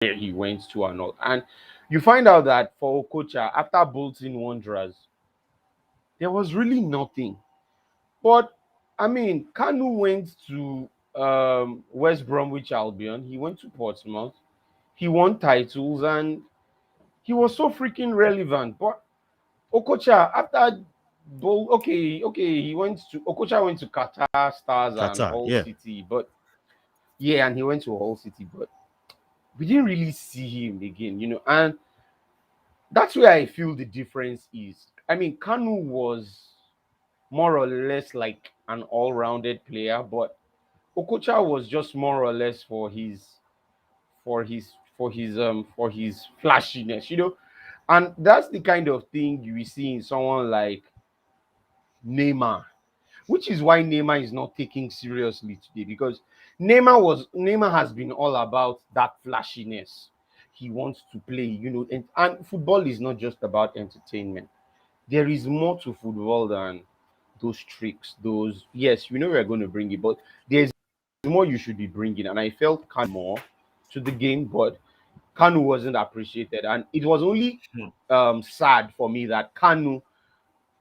he went to and all. And you find out that for Okocha, after Bolton Wanderers, there was really nothing. But I mean, Kanu went to West Bromwich Albion. He went to Portsmouth. He won titles, and he was so freaking relevant. But Okocha, after he went to Okocha went to Qatar Stars and Qatar, Hull yeah. City, but yeah, and he went to Hull City, but we didn't really see him again, and that's where I feel the difference is. I mean, Kanu was more or less like an all-rounded player, but Okocha was just more or less for his flashiness, and that's the kind of thing you will see in someone like Neymar, which is why Neymar is not taken seriously today because Neymar has been all about that flashiness. He wants to play, and football is not just about entertainment. There is more to football than those tricks. Those yes, we're going to bring it, but there's more you should be bringing. And I felt Kanu more to the game, but Kanu wasn't appreciated, and it was only Hmm. sad for me that Kanu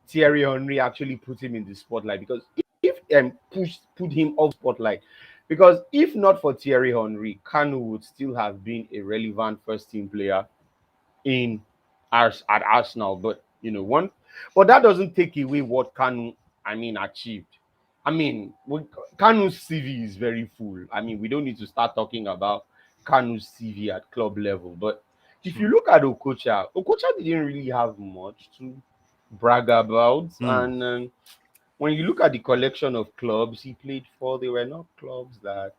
Thierry Henry actually put him in the spotlight because if put him off spotlight, because if not for Thierry Henry, Kanu would still have been a relevant first team player in at Arsenal. But but that doesn't take away what Kanu achieved. I mean, Kanu's CV is very full. I mean, we don't need to start talking about Kanu's CV at club level. But if you Hmm. look at Okocha didn't really have much to brag about. Mm. And when you look at the collection of clubs he played for, they were not clubs that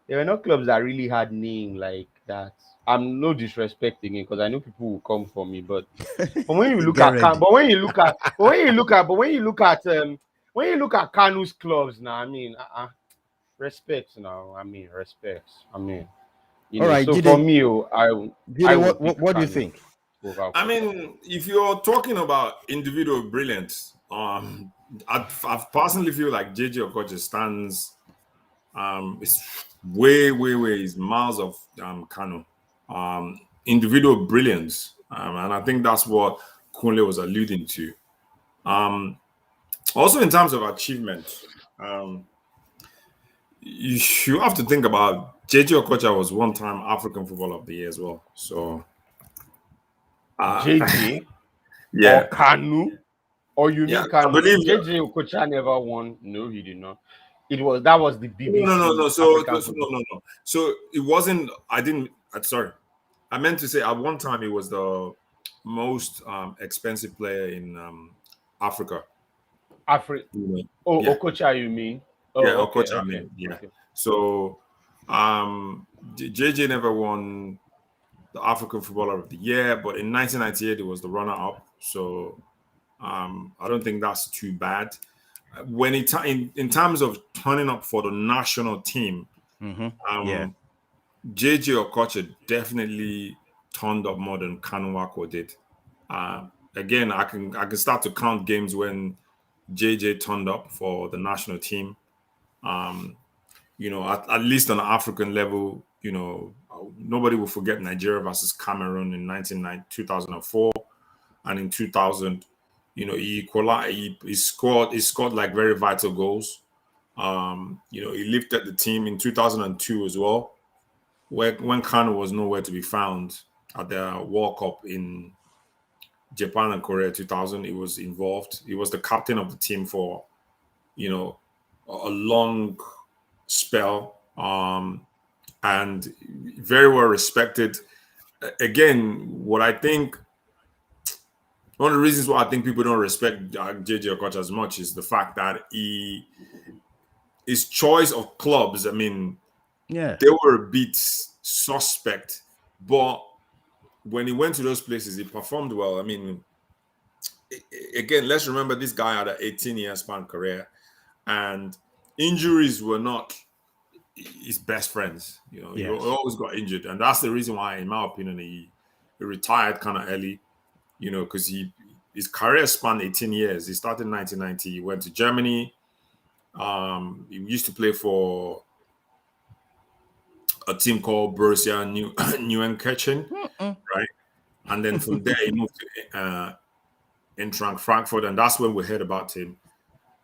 really had name like that. I'm no disrespecting it because I know people will come for me, but when you look Get at ready. when you look at Kanu's clubs now, respect now. Respect. All right, So for Jide, me, I Jide, will what pick what do you Kanu think? over I Okocha. mean, if you're talking about individual brilliance, I personally feel like JJ Okocha stands. It's way is miles of Kano. Individual brilliance, and I think that's what Kunle was alluding to. Um, Also, in terms of achievement, um, you have to think about JJ Okocha was one-time African Footballer of the Year as well. So, uh, JJ yeah, or Kanu, or you yeah, mean I Kanu? believe. JJ Okocha never won. No, he did not. That was the BBC No. African So football. no. So it wasn't. I didn't. Sorry, I meant to say at one time it was the most expensive player in Africa. Afri Oh, Yeah, Okocha, you mean? yeah, Oh, okay, Okocha. I okay, mean, yeah. okay. So JJ never won the African Footballer of the Year, but in 1998 it was the runner-up. So I don't think that's too bad. When in terms of turning up for the national team, Mm-hmm. Yeah. um, JJ Okocha definitely turned up more than Kanwako did. Again, I can start to count games when JJ turned up for the national team. Um, at least on an African level, nobody will forget Nigeria versus Cameroon in 2004, and in 2000, he equalized. He scored like very vital goals. He lifted the team in 2002 as well, when Kano was nowhere to be found at the World Cup in Japan and Korea 2000. He was involved. He was the captain of the team for you know a long spell, and very well respected. Again, what I think one of the reasons why I think people don't respect JJ Okocha as much is the fact that his choice of clubs. I mean, Yeah. they were a bit suspect, but when he went to those places, he performed well. I mean, again, let's remember this guy had an 18-year span career, and injuries were not his best friends. He Yes. always got injured, and that's the reason why, in my opinion, he retired kind of early. Because his career spanned 18 years. He started in 1990. He went to Germany. He used to play for a team called Borussia Neuenkirchen, right? And then from there he moved to Eintracht Frankfurt, and that's when we heard about him.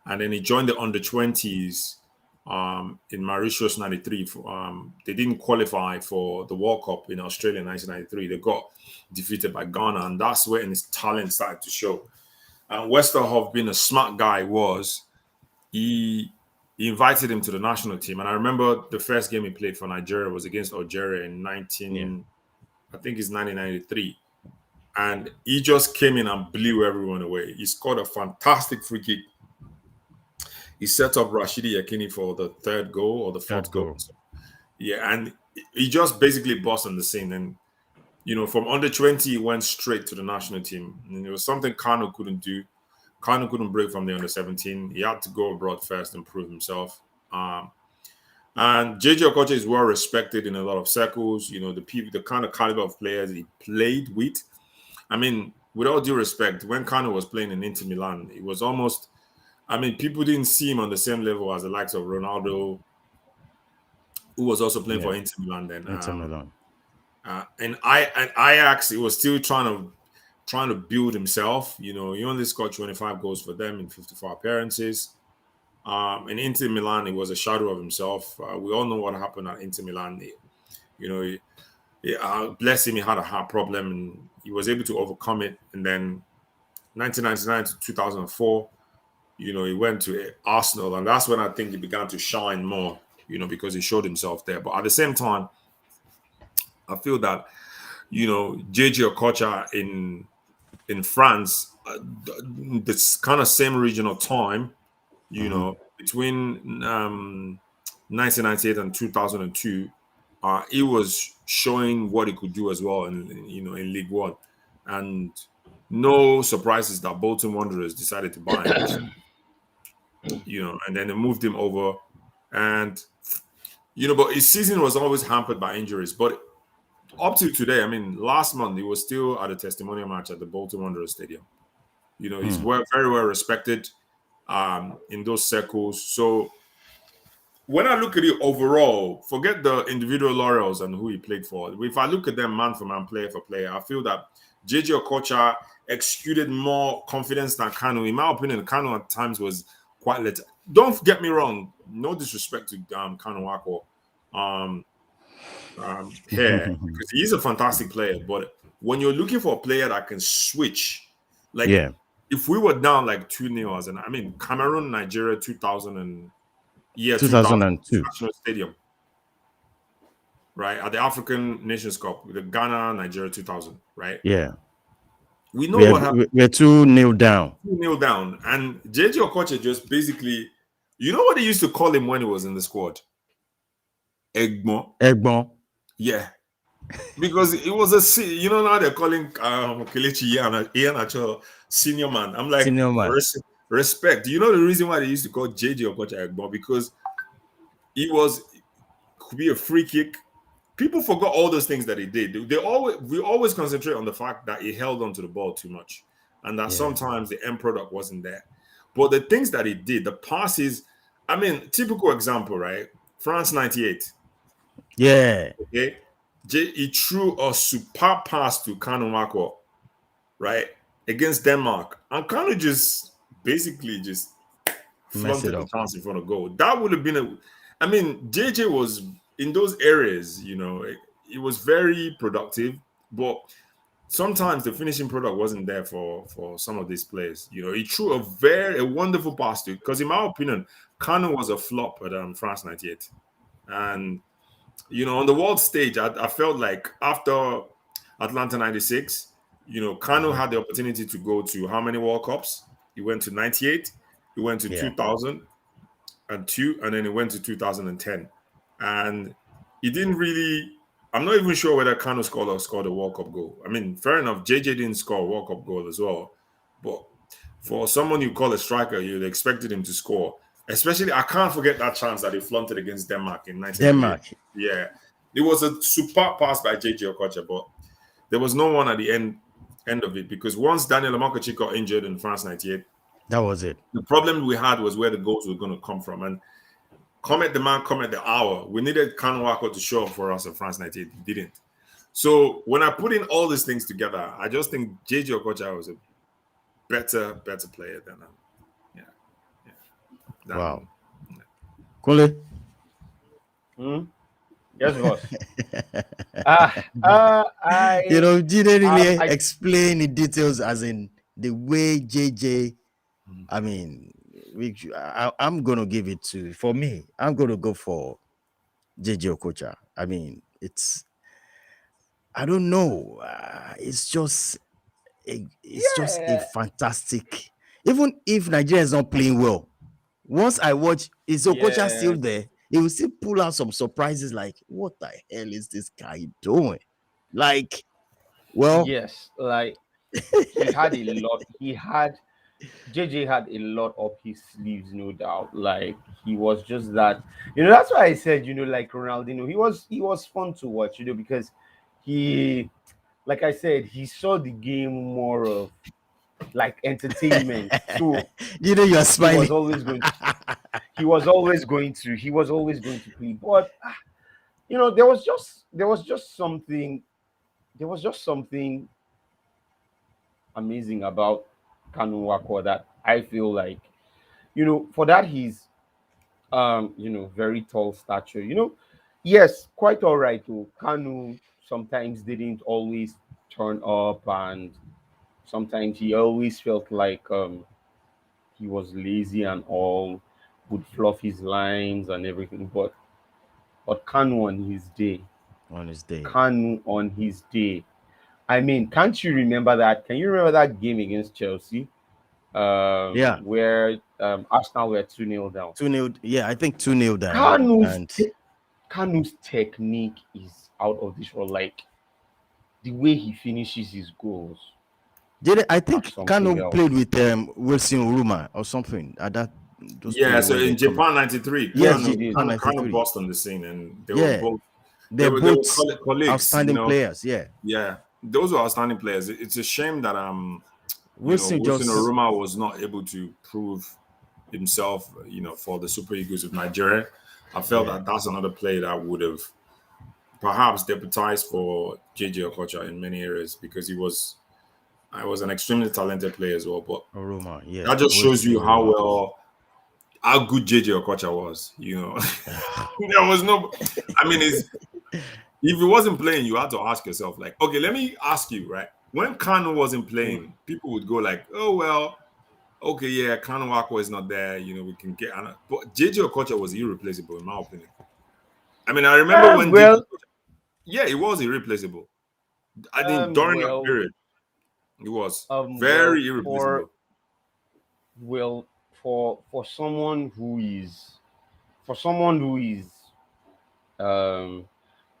And then he joined the under-20s in Mauritius '93. They didn't qualify for the World Cup in Australia in 1993. They got defeated by Ghana, and that's when his talent started to show. And Westerhof, being a smart guy, he invited him to the national team. And I remember the first game he played for Nigeria was against Algeria in I think it's 1993. And he just came in and blew everyone away. He scored a fantastic free kick. He set up Rashidi Yakini for the third goal or the fourth goal. Yeah, and he just basically bossed on the scene. And, from under 20, he went straight to the national team. And it was something KANU couldn't do. KANU couldn't break from the under 17. He had to go abroad first and prove himself. And JJ Okocha is well respected in a lot of circles. The kind of caliber of players he played with. I mean, with all due respect, when KANU was playing in Inter Milan, it was almost, people didn't see him on the same level as the likes of Ronaldo, who was also playing for Inter Milan then. Inter Milan. And Ajax, he was still trying to build himself. He only scored 25 goals for them in 54 appearances. In Inter Milan, he was a shadow of himself. We all know what happened at Inter Milan. Bless him, he had a heart problem and he was able to overcome it. And then 1999 to 2004, he went to Arsenal, and that's when I think he began to shine more, because he showed himself there. But at the same time, I feel that, JJ Okocha in France, this kind of same regional time, between 1998 and 2002, he was showing what he could do as well in League One. And no surprises that Bolton Wanderers decided to buy him. And then they moved him over. And, but his season was always hampered by injuries. But up to today, last month, he was still at a testimonial match at the Bolton Wanderers Stadium. He's very well respected in those circles. So when I look at it overall, forget the individual laurels and who he played for. If I look at them man for man, player for player, I feel that JJ Okocha exuded more confidence than KANU. In my opinion, KANU at times was quite late. Don't get me wrong. No disrespect to KANU Wako here, because he's a fantastic player. But when you're looking for a player that can switch, if we were down like 2-0, and Cameroon, Nigeria, 2002 National Stadium, right, at the African Nations Cup, the Ghana, Nigeria 2000, right? Yeah. We know what happened. We're 2-0 down. 2-0 down. And JJ Okocha just basically, you know what they used to call him when he was in the squad? Egbon. Yeah. Because it was now they're calling Kelechi Iheanacho senior man. I'm like, senior man. Respect. The reason why they used to call JJ Okocha Egbon? Because could be a free kick. People forgot all those things that he did. We always concentrate on the fact that he held onto the ball too much, and that sometimes the end product wasn't there. But the things that he did, the passes, typical example, right? France '98. Yeah. Okay. He threw a superb pass to KANU Wako, right, against Denmark, and KANU just basically just flaunted the chance in front of goal. That would have been JJ was in those areas, it was very productive, but sometimes the finishing product wasn't there for some of these players. He threw a wonderful pass to, because in my opinion, KANU was a flop at France '98. And on the world stage, I felt like after Atlanta '96, KANU had the opportunity to go to how many World Cups? He went to '98, he went to 2002, and then he went to 2010. And he didn't really, I'm not even sure whether KANU scored a World Cup goal. Fair enough, JJ didn't score a World Cup goal as well. But for someone you call a striker, you'd expected him to score. Especially, I can't forget that chance that he flaunted against Denmark in 1998. Denmark. Yeah. It was a superb pass by JJ Okocha, but there was no one at the end of it, because once Daniel Amokachi got injured in France '98, that was it. The problem we had was where the goals were going to come from. And comment the man, comment the hour. We needed Kanu Wako to show up for us in France 98. He didn't. So when I put in all these things together, I just think JJ Okocha was a better player than Wow. Kole? Yes, boss. You know, didn't really I explain the details as in the way JJ. I mean, I'm going to give it to, for me, I'm going to go for JJ Okocha. I mean, I don't know. It's just a yeah, fantastic. Even if Nigeria is not playing well, once I watch, is Okocha still yeah, there? He will still pull out some surprises. Like, what the hell is this guy doing? Like, well, yes. Like he had a lot. JJ had a lot up his sleeves, no doubt. Like he was just that. That's why I said, like Ronaldinho, he was fun to watch, because he, like I said, he saw the game more of like entertainment. So you are he was smiling. always going to he was always going to play. But there was just something amazing about Kanu Wako that I feel like, for that he's very tall stature. Yes, quite all right. Kanu sometimes didn't always turn up, and sometimes he always felt like he was lazy and all, would fluff his lines and everything. But Kanu on his day, On his day. Kanu on his day. I mean, can't you remember that? Can you remember that game against Chelsea? Yeah. Where Arsenal were 2-0 down. 2-0. Yeah, I think 2-0 down. Kanu's And Kanu's technique is out of this world. Like the way he finishes his goals I are think something Kano else. played with Wilson Uruma or something at that. Those Yeah, two so when they in come. Japan '93, Yes, Yes, he did. Japan Kanu 93. burst on the scene, and they were Yeah, both they're they were both colleagues. outstanding players. Yeah, Yeah, those were outstanding players. It's a shame that Wilson Wilson just Oruma was not able to prove himself, for the Super Eagles of Nigeria. I felt yeah. that that's another player that would have perhaps deputized for JJ Okocha in many areas because I was an extremely talented player as well. But Uruma, yeah, that just shows Wilson you Uruma. how good JJ Okocha was. There was no. I mean, if he wasn't playing, you had to ask yourself, like, okay, let me ask you, right? When Kanu wasn't Mm. playing, people would go like, oh well, okay, yeah, Kanu Wako is not there. We can get. But JJ Okocha was irreplaceable in my opinion. I mean, I remember when JJ, Well, yeah, he was irreplaceable. I think during that well, period, he was well, very for irreplaceable. well, for someone who is, for someone who is, um,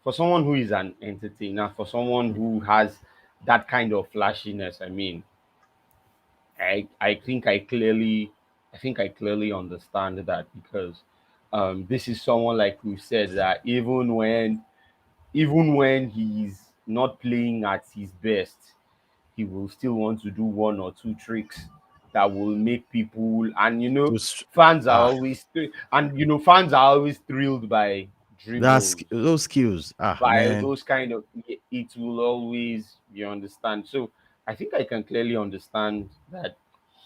for someone who is an entertainer, for someone who has that kind of flashiness. I mean, I think I clearly understand that because this is someone like we said that even when he's not playing at his best, he will still want to do one or two tricks that will make people, and Those fans are ah, always fans are always thrilled by that's dribbles, those skills. Ah, by man, those kind of, it will always, you understand. So I think I can clearly understand that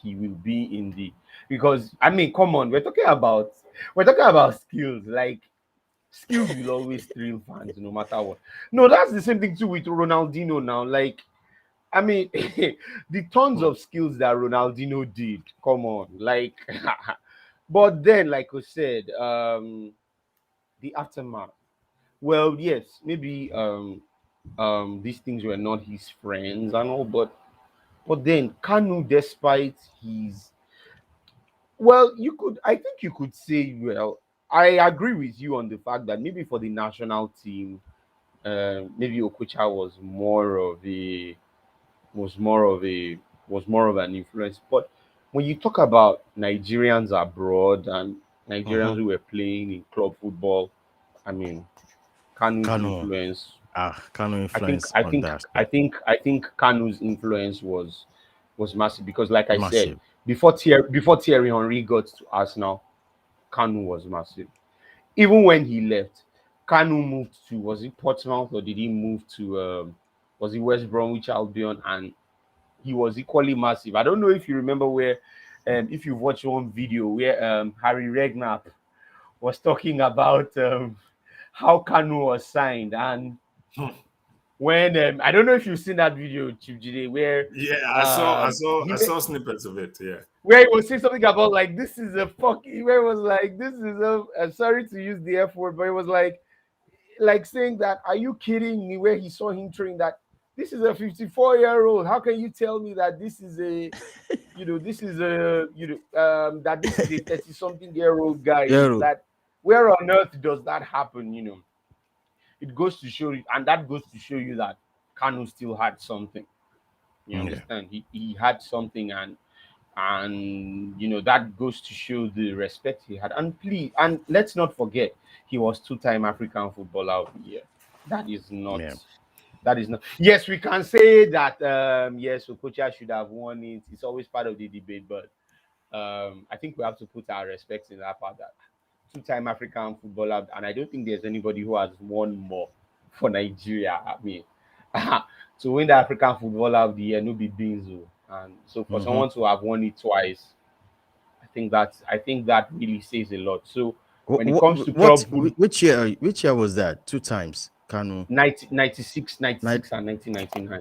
he will be in the, because I mean, come on, we're talking about skills. Like skills will always thrill fans no matter what. No, that's the same thing too with Ronaldinho now. Like I mean, the tons of skills that Ronaldinho did, come on, like but then like I said, the aftermath. Well, yes, maybe these things were not his friends and all, but then Kanu, despite his, well, I think you could say, well, I agree with you on the fact that maybe for the national team, maybe Okocha was more of a was more of an influence. But when you talk about Nigerians abroad and Nigerians uh-huh. who were playing in club football, I mean, Kanu's Kano, influence. Kano I think influence I on think that I stuff. think I think Kanu's influence was massive because, like I said, Massive. before Thierry Henry got to Arsenal, Kanu was massive. even when he left, Kanu moved to, was it Portsmouth or did he move to was it West Bromwich Albion? And he was equally massive. I don't know if you remember where, if you've watched one video where Harry Regnapp was talking about how Kanu was signed, and when I don't know if you've seen that video, Chief Jide, where Yeah, I saw, I saw, he I saw snippets of it. Yeah. where he was saying something about like this is a fucking, where it was like this is a sorry to use the F word, but it was like saying that, are you kidding me? Where he saw him train, that this is a 54-year-old. How can you tell me that this is a, this is a, that this is a 30-something-year-old guy? Yeah. That where on earth does that happen? It goes to show you, and that goes to show you that Kanu still had something. You Yeah. understand? He had something, and that goes to show the respect he had. And please, and let's not forget, he was two-time African Footballer of the Year. That is not. Yeah. That is not. Yes, we can say that. Yes, Okocha should have won it. It's always part of the debate, but I think we have to put our respects in that part. That two-time African Footballer, and I don't think there's anybody who has won more for Nigeria. I mean, to win the African Footballer of the Year, no be beans. And so for Mm-hmm. someone to have won it twice, I think that really says a lot. So when it comes to club food, Which year? Which year was that? Two times, Kanu. 96, Nin- 96, and 1999.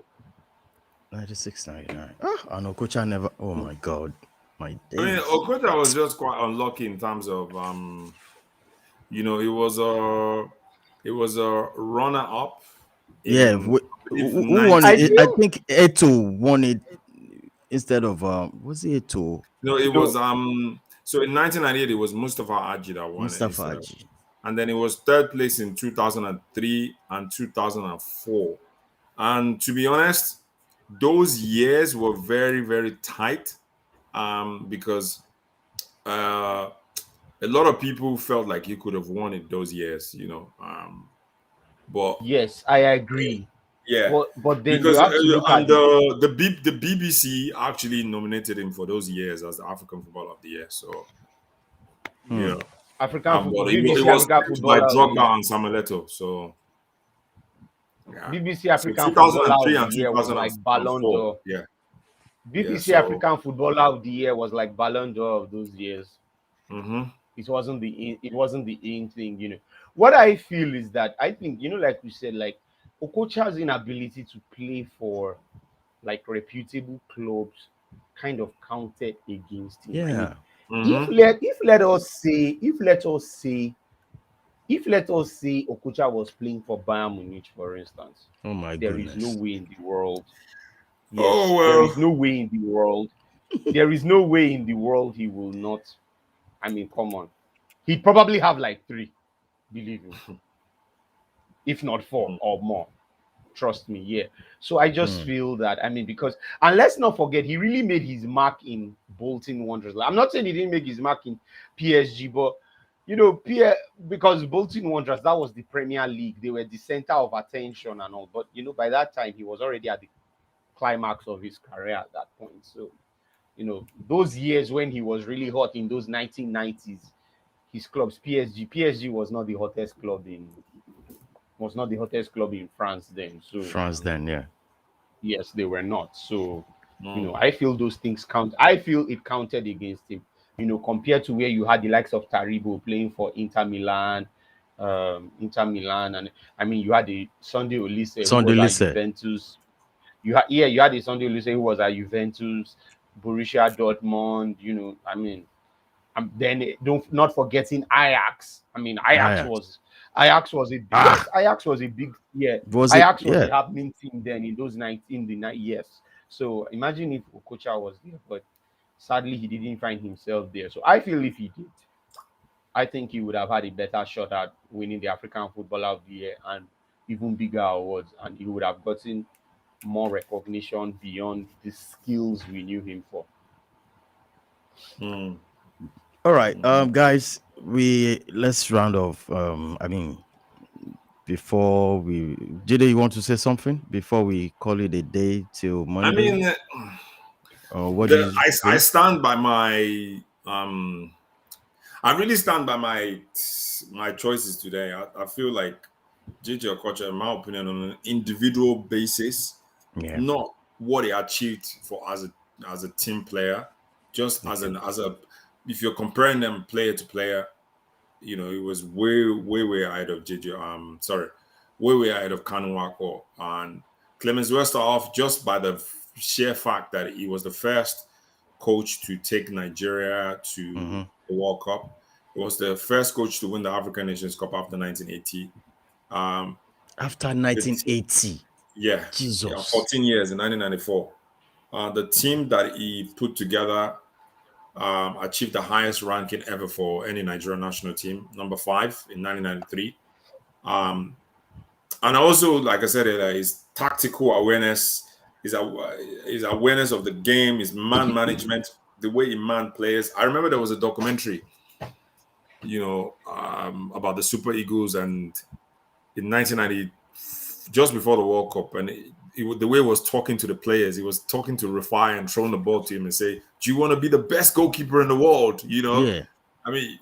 96, 99. Ah, and Okocha never. Oh my God, my I mean, days. Okocha was just quite unlucky in terms of, it was a runner up Yeah, in, I believe, who won 90. I it? I feel think Eto won it instead of was it Eto? No, it was no. so in 1998 it was Mustafa Aji that won it Mustafa instead of, Haji. and then it was third place in 2003 and 2004. And to be honest, those years were very, very tight, because uh, a lot of people felt like he could have won it those years. But Yes, I agree. yeah, But then you because have to look and at the the BBC actually nominated him for those years as the African Footballer of the Year. So Hmm. yeah, but it BBC was African it was by Footballer of the Year. Drogba and Samuel Eto'o. So yeah, BBC so African Footballer 2003 of the and Year was like Ballon 2004. d'Or. Yeah, yeah. BBC So African Footballer of the Year was like Ballon d'Or of those years. mhm. It wasn't the in thing. What I feel is that I think, like we said, like Okocha's inability to play for like reputable clubs kind of counted against him. I mean, Yeah. if Mhm. let if let us say Okocha was playing for Bayern Munich, for instance, Oh my there is no goodness. way in the world. Oh Yes, there is well. no way in the world. There is no way in the world he will not. I mean, come on. He'd probably have like three, believe me, if not four Mm. or more. Trust me, yeah. So I just Hmm. feel that, I mean, because, and let's not forget, he really made his mark in Bolton Wanderers. I'm not saying he didn't make his mark in PSG, but because Bolton Wanderers, that was the Premier League. They were the center of attention and all. But by that time, he was already at the climax of his career at that point. So, those years when he was really hot in those 1990s, his clubs, PSG was not the hottest club in France then. So France then, yeah. yes, they were not. So, Mm. I feel those things count. I feel it counted against him, compared to where you had the likes of Taribo playing for Inter Milan, and I mean, you had the Sunday Olise who Sunday was at Lise. Juventus. You had the Sunday Olise who was at Juventus, Borussia Dortmund. I mean, then don't not forgetting Ajax. I mean, Ajax. Ajax was a Ah, yes, Ajax was a big yeah. was it? Ajax was a Yeah. happening team then in those 19 years. So imagine if Okocha was there, but sadly he didn't find himself there. So I feel if he did, I think he would have had a better shot at winning the African Footballer of the Year and even bigger awards, and he would have gotten more recognition beyond the skills we knew him for. Mm. All right, Mm. guys, let's round off. I mean, before we, Jide, you want to say something before we call it a day till I Monday? mean, Or what do you I think? stand by my. I really stand by my choices today. I feel like JJ Okocha, in my opinion, on an individual basis, Yeah. not what he achieved for as a team player, just Okay. as a if you're comparing them player to player, it was way ahead of JJ. Sorry, way ahead of Kanu Wako and Clemens Westerhoff, just by the sheer fact that he was the first coach to take Nigeria to Mm-hmm. the World Cup. He was the first coach to win the African Nations Cup after 1980. Um, After the team, 1980, yeah, Jesus. 14 years in 1994. The team that he put together achieved the highest ranking ever for any Nigerian national team, number 5 in 1993. Um, and also, like I said, his tactical awareness, his awareness of the game, his man management, the way he man players. I remember there was a documentary, about the Super Eagles, and in 1990, just before the World Cup, and the way he was talking to the players, he was talking to Rafai and throwing the ball to him and say, "Do you want to be the best goalkeeper in the world?" Yeah. I mean,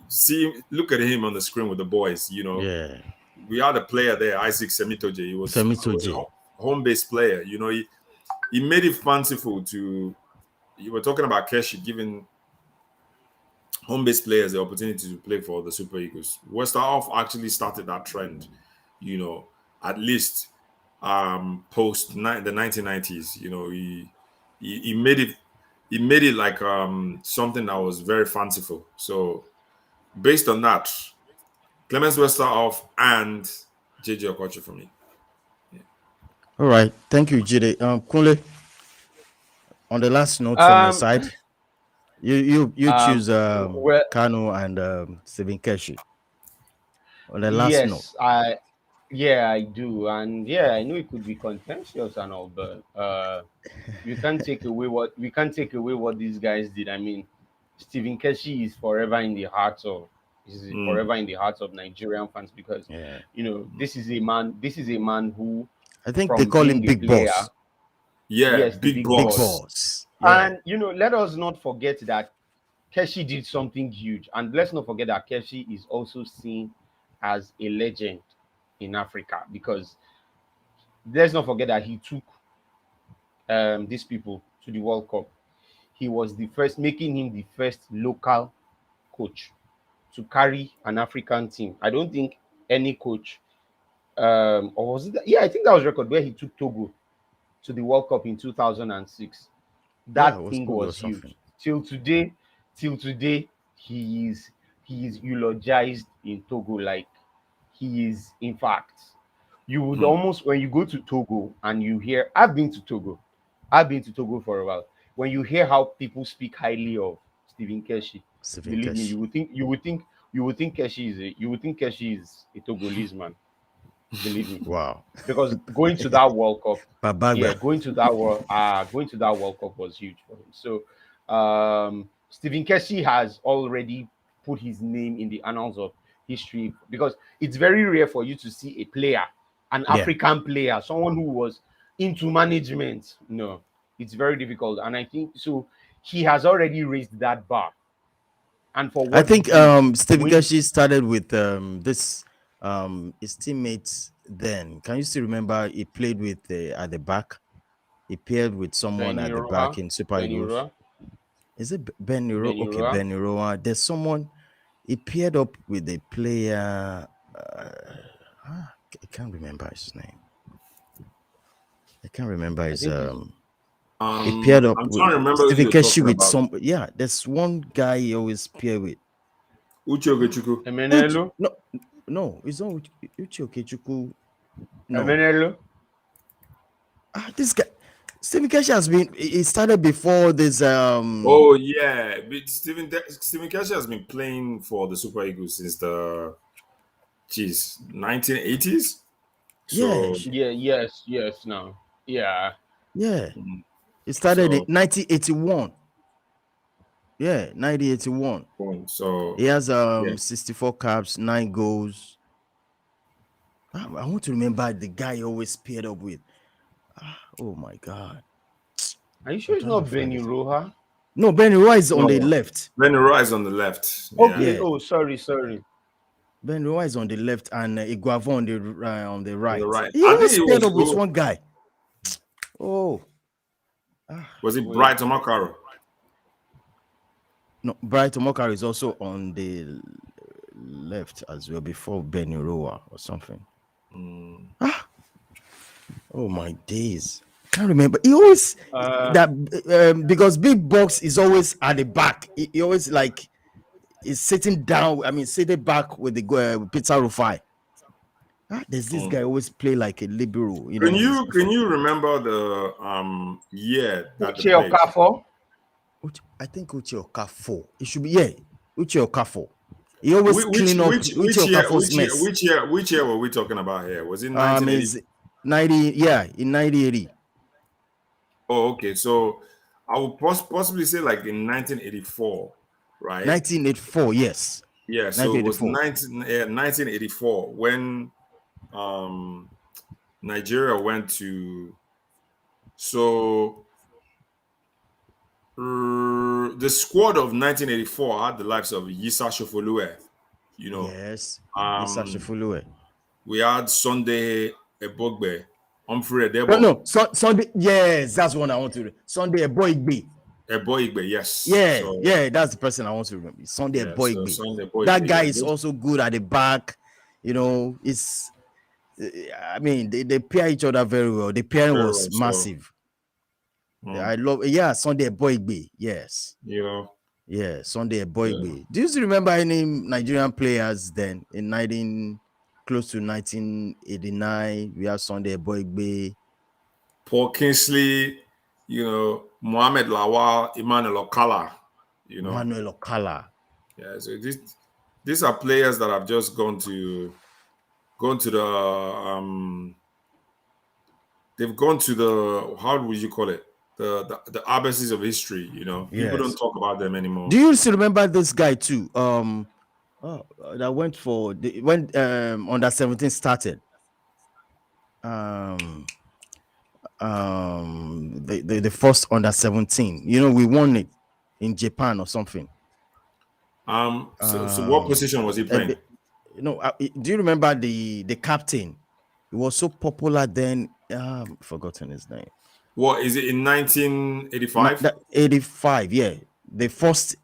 look at him on the screen with the boys. Yeah. We had a player there, Isaac Semitoje. He was Femitoje. a home-based player. He made it fanciful to. You were talking about Keshi giving home-based players the opportunity to play for the Super Eagles. Westerhoff actually started that trend. At least post the 1990s. He made it like something that was very fanciful. So based on that, Clemens Westerhoff and JJ Okocha for me. All right. Thank you, Jide. Kunle, on the last note from your Um, side, you choose well, Kanu and Stephen Keshi. On the last note. yes, I do, and yeah, I know it could be contentious and all, but we can't take away what these guys did. I mean, Stephen Keshi is forever in the hearts of Mm, Nigerian fans because Yeah. this is a man who, I think they from call him being a Big player, Boss. yeah, yes, the big big Big boss. boss. Boss. Yeah. And let us not forget that Keshi did something huge, and let's not forget that Keshi is also seen as a legend in Africa because let's not forget that he took these people to the World Cup. He was the first, making him the first local coach to carry an African team. I don't think any coach, or was it? Yeah, I think that was record where he took Togo to the World Cup in 2006. Yeah, it That was thing Togo or was something. huge. Till today, he is eulogized in Togo like he is. In fact, you would Hmm, almost, when you go to Togo and you hear, I've been to Togo for a while. When you hear how people speak highly of Stephen Keshi, Stephen believe me, Keshi. you would think Keshi is a Togolese man. Believe me, Wow. because going to that World Cup, yeah, Babagba. going to that World Cup was huge for him. So, Stephen Keshi has already put his name in the annals of history because it's very rare for you to see a player, an Yeah. African player, someone who was into management. No, it's very difficult, and I think so. He has already raised that bar, and for I what he think did, Stephen when Keshi started with this his teammates then. Can you still remember he played with at the back? He paired with someone Benny at the back Roa, in Super Benny Eagles. Roa, Is it Ben Niro? Benny Okay, Roa. Ben Niro. There's someone he paired up with a player. I can't remember his name. I can't remember I his think it's he paired up I'm trying with to remember who Stephen you're Keshi talking with about. some. Yeah, there's one guy he always pair with. Uche Ogechukwu. Emenelo. No, no, it's not Uche Okechukwu. No, Emenelo. this guy Stephen Keshi has been. He started before this. Oh yeah, but Stephen Keshi has been playing for the Super Eagles since the 1980s. Yeah, So Yeah, yes, now. Yeah. yeah. mm, He started in so 1981. Yeah, 1981. so He has yeah. 64 caps, 9 goals. I want to remember the guy he always paired up with. Oh my god. Are you I'm sure it's trying to not find Benny it. Roja? No, Benrua is on the No. left. Benrua is on the left. Okay. Yeah. Oh, sorry. Benrua is on the left and Iguavo on the On right. the right. He I think always it paired was up with one guy. Oh. was it Wait. Bright Omakaro? No, Brighton Mokar is also on the left as well before Benrua or something. Oh my days. Can't remember. He always that because Big Box is always at the back. He always like is sitting down. I mean, sitting back with the with Peter Rufai. There's this guy always play like a liberal. You know. Can you remember the year that they Uche played? Okafor. I think Uche Okafor. It should be Uche Okafor. He always clean up Uche Okafor's mess. Which year were we talking about here? Was it 1980? Is 90? Yeah, in 1980. Oh, okay. So I would possibly say like in 1984, right? 1984. Yes. Yeah. So it was 1984. 1984 when Nigeria went to. So the squad of 1984 had the likes of Yisa Shofolue, you know. Yes. Yisa Shofolue. We had Sunday Ebogbe, Humphrey Edebo. No. Sunday. Yes, that's one I want to. Sunday Eboigbe. Eboigbe, yes. Yeah, yeah, that's the person I want to remember. Sunday Eboigbe. So that guy is also good at the back. You know, it's. I mean, they pair each other very well. The pairing was massive. I love, Sunday Eboigbe. Yes. You know. Yeah, Sunday Eboigbe. Do you still remember any Nigerian players then in close to 1989? We have Sunday Eboigbe, Paul Kingsley, you know, Mohamed Lawal, Emmanuel Okala, you know. Emmanuel Okala. Yeah, so these are players that have just gone to the they've gone to the, how would you call it? The abysses of history, you know. Yes. People don't talk about them anymore. Do you still remember this guy too? That went for when under 17 started. The first under 17. You know, we won it in Japan or something. So what position was he playing? Do you remember the captain? He was so popular then. Forgotten his name. What is it in 1985? 85, yeah. The first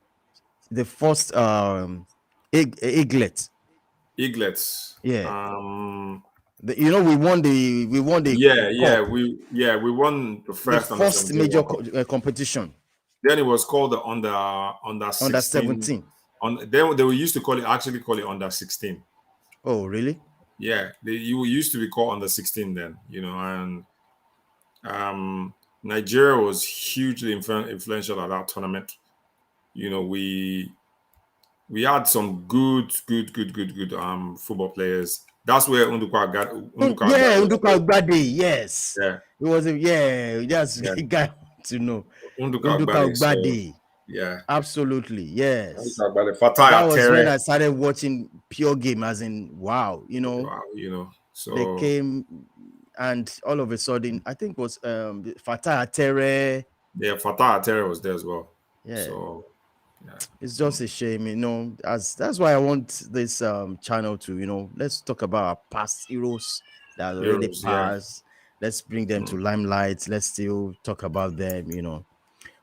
Eaglet. Eaglets. Yeah. We won the we won the first major competition. Then it was called the under 17. Then they used to call it under 16. Oh, really? Yeah, you used to be called under 16 then, you know, and Nigeria was hugely influential at that tournament. You know, we had some good football players. That's where Unduka Gbade, yes. Yeah. It was that's the guy to know. Unduka Gbade. Yeah. Absolutely, yes. That was when I started watching pure game, as in wow, you know. Wow, you know. So they came and all of a sudden, I think it was Fatah Atere. Yeah, Fatah Atere was there as well. Yeah. So yeah. It's just a shame, you know. That's why I want this channel to, you know, let's talk about our past heroes that already passed. Yeah. Let's bring them to limelight. Let's still talk about them, you know.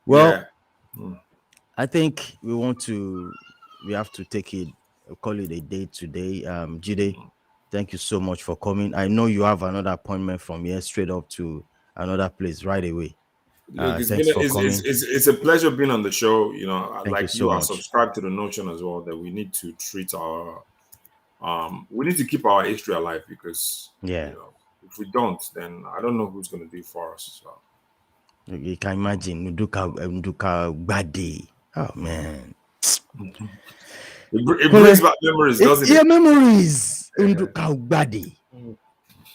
Well, I think we have to take it, call it a day today. Jide, thank you so much for coming. I know you have another appointment from here straight up to another place right away. It's a pleasure being on the show. You know, Thank you are subscribed to the notion as well that we need to treat our we need to keep our history alive, because you know, if we don't, then I don't know who's going to do it for us. So. You can imagine Nduka Gbade. Oh man, it brings back memories, doesn't it? Yeah, memories. Nduka Gbade.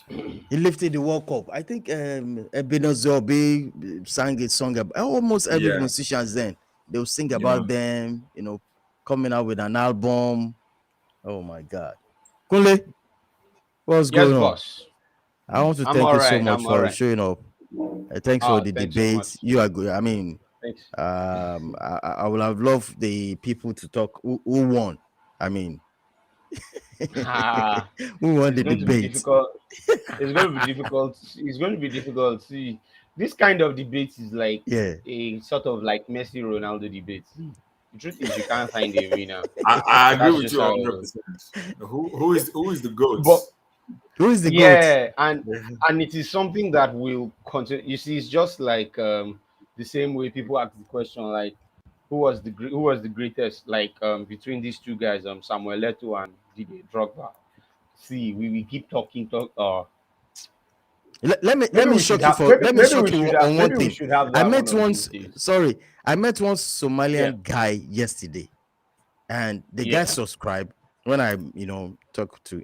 He lifted the World Cup. I think Ebenezer Obey sang a song about almost every musicians then. They'll sing about them, you know, coming out with an album. Oh my God. Kunle, what's going on? Boss. I want to thank you so much for showing up. Thanks for the debate. You are good. I mean, Yes. I would have loved the people to talk who won. I mean, Ah, who won it's the going to be debate? difficult. It's going to be difficult. It's going to be difficult. See, this kind of debate is like Yeah. a sort of like Messi Ronaldo debate. See, the truth is, you can't find a winner. I agree That's with just you how. 100%. Who is the goat? But Who is the goat? yeah, and it is something that will continue. You see, it's just like the same way people ask the question like, who was the greatest like between these two guys, Samuel Eto'o and Didier Drogba. See, we keep talking talk. Let me shock you for let me shock you on one Maybe we thing. should have I that one met of these once days. sorry, I met one Yeah. Somalian guy yesterday, and the guy Yeah. subscribed when I talk to.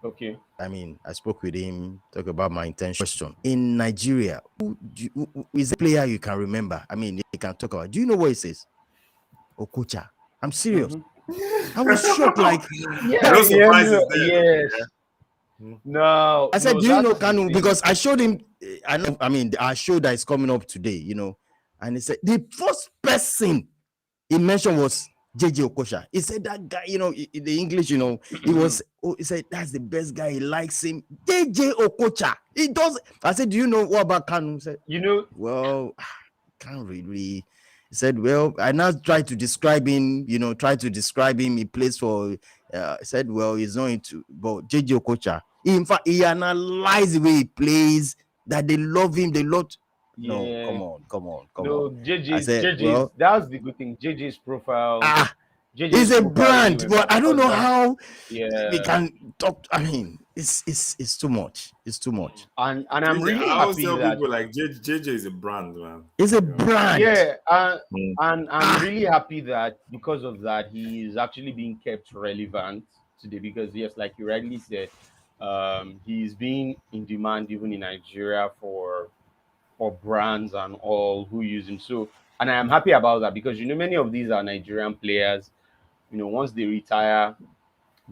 Okay. I mean, I spoke with him, talk about my intention. Question in Nigeria, who is a player you can remember? I mean, you can talk about. Do you know what he says? Okocha. I'm serious. Mm-hmm. I was shocked. Like, No Yeah. Yeah. surprises No, there. yes. No. I said, No. do you That know is the Kanu? thing. Because I showed him. I mean, our show that is coming up today. And he said the first person he mentioned was JJ Okocha. He said that guy, the English, he was. Oh, he said that's the best guy. He likes him. JJ Okocha. He does. I said, do you know what about Kanu? He said, You know. well, can't really. He said, well, I now try to describe him. He plays for. He said, well, he's not into, but JJ Okocha. In fact, he analyzed the way he plays. That they love him. They love. No, Yeah. come on, come on, come on. No. I said, JJ's. well, That's the good thing. ah, JJ's it's a profile really brand, went but back I don't because know that. how we Yeah. can talk. I mean, it's too much. It's too much. And I'm JJ, really I always happy tell that. people like JJ is a brand, man. It's a brand. Yeah, Mm. and I'm Ah, really happy that because of that he is actually being kept relevant today. Because yes, like you rightly said, he's being in demand even in Nigeria for brands and all who use him. So, and I am happy about that because many of these are Nigerian players. Once they retire,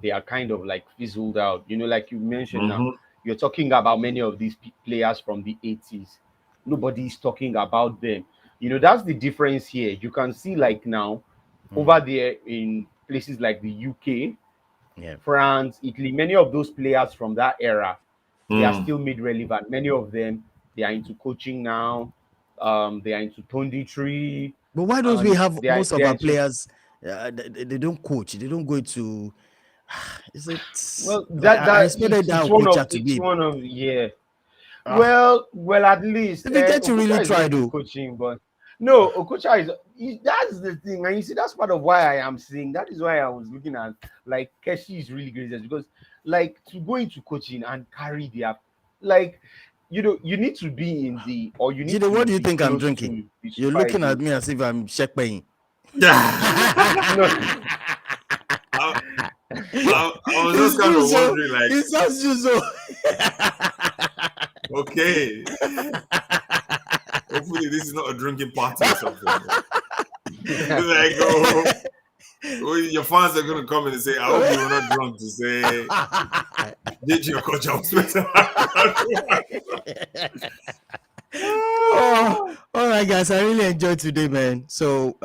they are kind of like fizzled out. Like you mentioned now, Mhm. you're talking about many of these players from the 80s. Nobody is talking about them. That's the difference here. You can see like now over mm, there in places like the UK, yeah. France, Italy, many of those players from that era, they are Mm. still made relevant. Many of them, they are into coaching now. They are into Tree, But why don't we and have most they of are our into. players? They don't coach. They don't go to. Is it? Well, I that expected that Okocha to it's be. one of yeah. Ah, At least if we get to really Okocha is not try into though. coaching, but no, Ah, Okocha is. That's the thing, and you see, that's part of why I am saying that is why I was looking at like Keshi is really great because like to go into coaching and carry their like you need to be in the or you need Jide, to what do you be think I'm close drinking? to the You're looking at society. me as if I'm shekpaying. No, I, I was just It's kind of juice, oh. wondering, like, It's just juice, oh. okay, hopefully this is not a drinking party or something. Like, your fans are gonna come in and say, "I hope you were not drunk to say JJ Okocha was better." Oh, all right, guys. I really enjoyed today, man. So,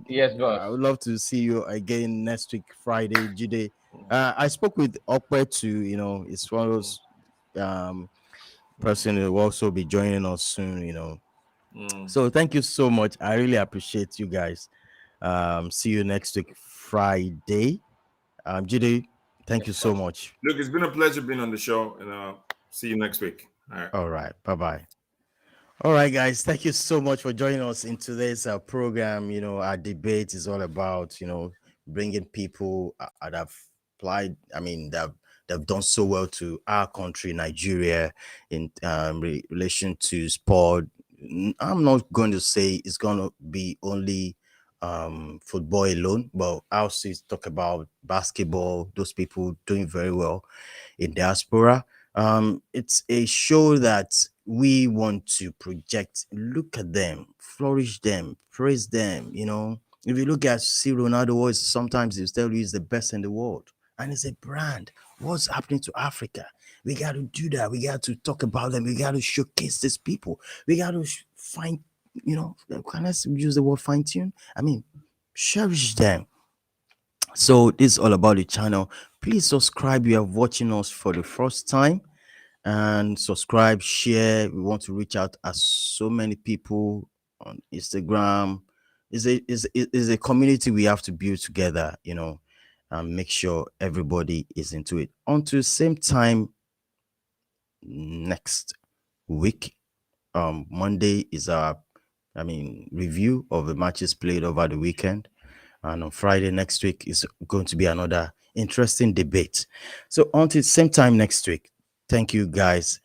yes, I boss. would love to see you again next week, Friday, Jide. I spoke with Okwe too. It's one of those person who will also be joining us soon. Mm. So, thank you so much. I really appreciate you guys. See you next week, Friday. Jide, thank you Yes, so boss. much. Look, it's been a pleasure being on the show, and see you next week. All right. All right, bye bye. All right, guys. Thank you so much for joining us in today's program. Our debate is all about bringing people that have applied. I mean, they've done so well to our country, Nigeria, in relation to sport. I'm not going to say it's going to be only football alone, but I'll also talk about basketball. Those people doing very well in diaspora. It's a show that we want to project. Look at them, flourish them, praise them. If you look at C. Ronaldo, sometimes he'll tell you he's the best in the world, and it's a brand. What's happening to Africa? We got to do that. We got to talk about them. We got to showcase these people. We got to find you know, can I use the word fine tune? I mean, cherish them. So this is all about the channel. Please subscribe. You are watching us for the first time, and subscribe, share. We want to reach out as so many people on Instagram. Is a community we have to build together, you know, and make sure everybody is into it. Until same time next week. Monday is our, I mean, review of the matches played over the weekend. And on Friday next week is going to be another interesting debate. So until same time next week, thank you guys.